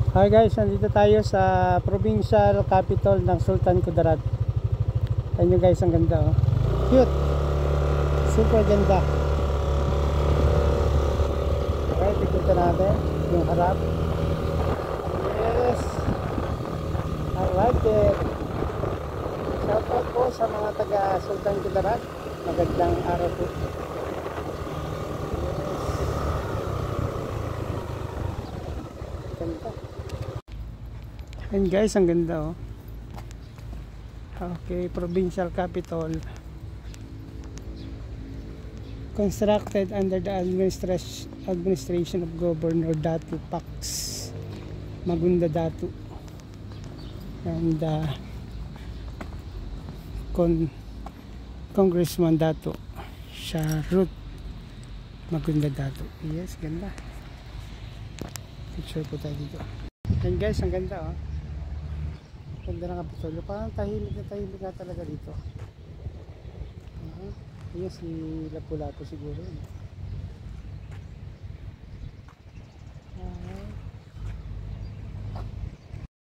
Hi guys, nandito tayo sa provincial capital ng Sultan Kudarat. Ayun nyo guys, ang ganda oh. Cute. Super ganda. Okay, tignan natin yung harap. Yes, I like it. Shout out po sa mga taga Sultan Kudarat. Magandang araw po. Ganda. And guys, ang ganda oh. Okay, provincial capital. Constructed under the administration of Governor Datu Pax Magunda Datu and Congressman Datu Sharut Magunda Datu. Yes, ganda. Picture po tayo dito. And guys, ang ganda oh. Ganda ng Kapitolyo. Parang tahimik na talaga dito. Ayan si Lapu-Lapu siguro.